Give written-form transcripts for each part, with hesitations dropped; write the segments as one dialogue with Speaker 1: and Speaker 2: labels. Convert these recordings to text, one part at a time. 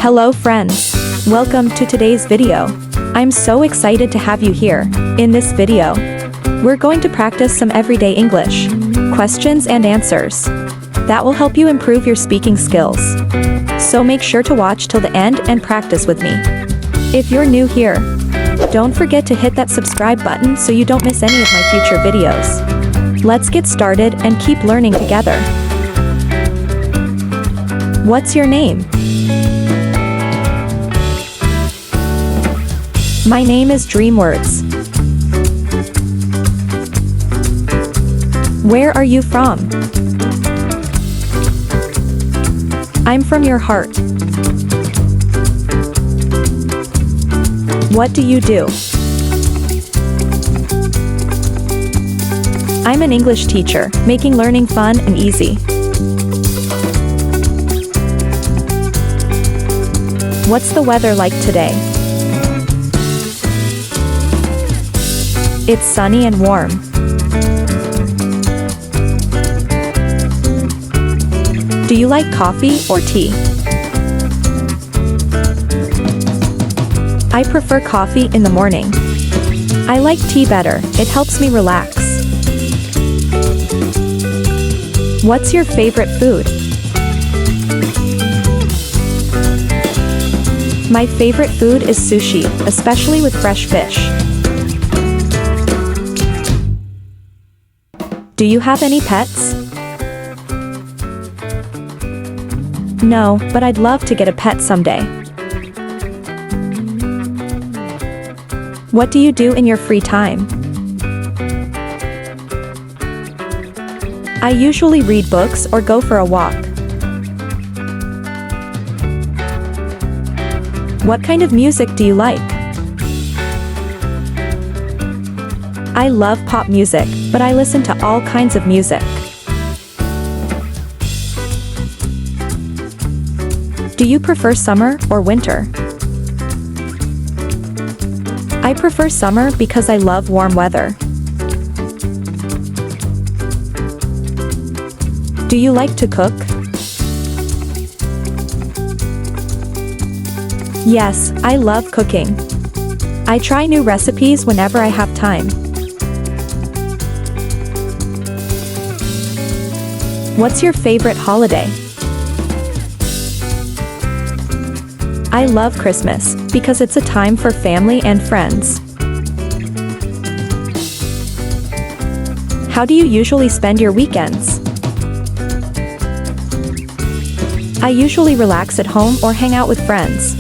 Speaker 1: Hello friends! Welcome to today's video. I'm so excited to have you here. In this video, we're going to practice some everyday English questions and answers that will help you improve your speaking skills. So make sure to watch till the end and practice with me. If you're new here, don't forget to hit that subscribe button so you don't miss any of my future videos. Let's get started and keep learning together. What's your name? My name is Dreamwords. Where are you from? I'm from your heart. What do you do? I'm an English teacher, making learning fun and easy. What's the weather like today? It's sunny and warm. Do you like coffee or tea? I prefer coffee in the morning. I like tea better, it helps me relax. What's your favorite food? My favorite food is sushi, especially with fresh fish. Do you have any pets? No, but I'd love to get a pet someday. What do you do in your free time? I usually read books or go for a walk. What kind of music do you like? I love pop music, but I listen to all kinds of music. Do you prefer summer or winter? I prefer summer because I love warm weather. Do you like to cook? Yes, I love cooking. I try new recipes whenever I have time. What's your favorite holiday? I love Christmas, because it's a time for family and friends. How do you usually spend your weekends? I usually relax at home or hang out with friends.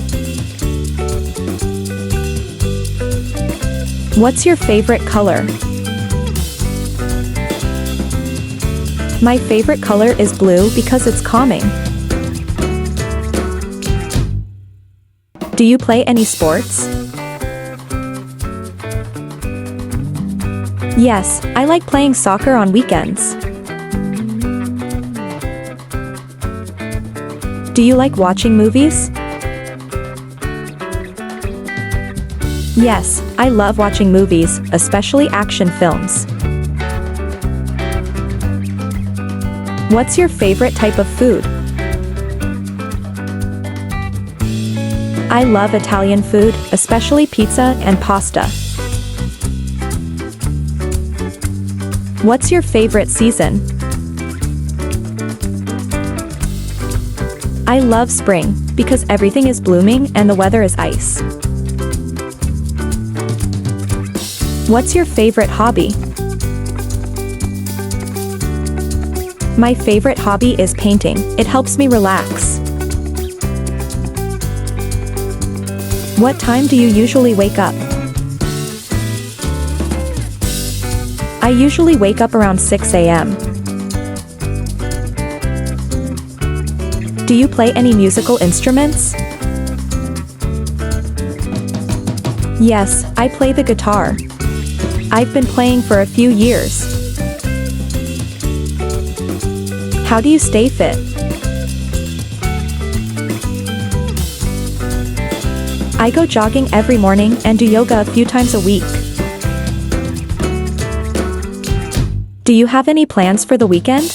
Speaker 1: What's your favorite color? My favorite color is blue because it's calming. Do you play any sports? Yes, I like playing soccer on weekends. Do you like watching movies? Yes, I love watching movies, especially action films. What's your favorite type of food? I love Italian food, especially pizza and pasta. What's your favorite season? I love spring, because everything is blooming and the weather is ice. What's your favorite hobby? My favorite hobby is painting. It helps me relax. What time do you usually wake up? I usually wake up around 6 a.m. Do you play any musical instruments? Yes, I play the guitar. I've been playing for a few years. How do you stay fit? I go jogging every morning and do yoga a few times a week. Do you have any plans for the weekend?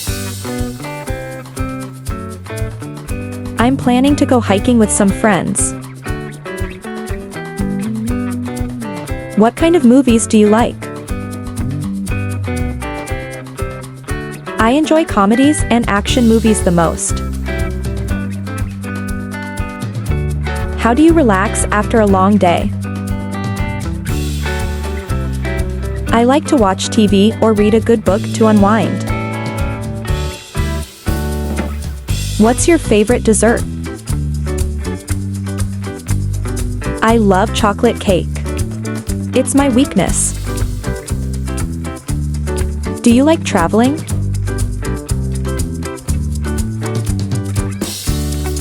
Speaker 1: I'm planning to go hiking with some friends. What kind of movies do you like? I enjoy comedies and action movies the most. How do you relax after a long day? I like to watch TV or read a good book to unwind. What's your favorite dessert? I love chocolate cake. It's my weakness. Do you like traveling?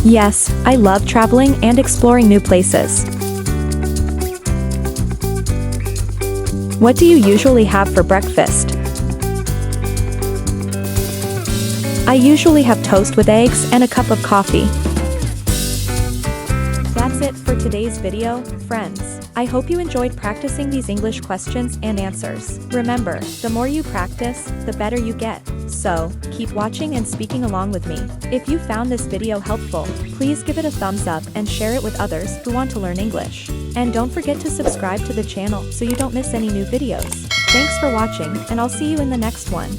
Speaker 1: Yes, I love traveling and exploring new places. What do you usually have for breakfast? I usually have toast with eggs and a cup of coffee. That's it for today's video, friends. I hope you enjoyed practicing these English questions and answers. Remember, the more you practice, the better you get. So, keep watching and speaking along with me. If you found this video helpful, please give it a thumbs up and share it with others who want to learn English. And don't forget to subscribe to the channel so you don't miss any new videos. Thanks for watching, and I'll see you in the next one.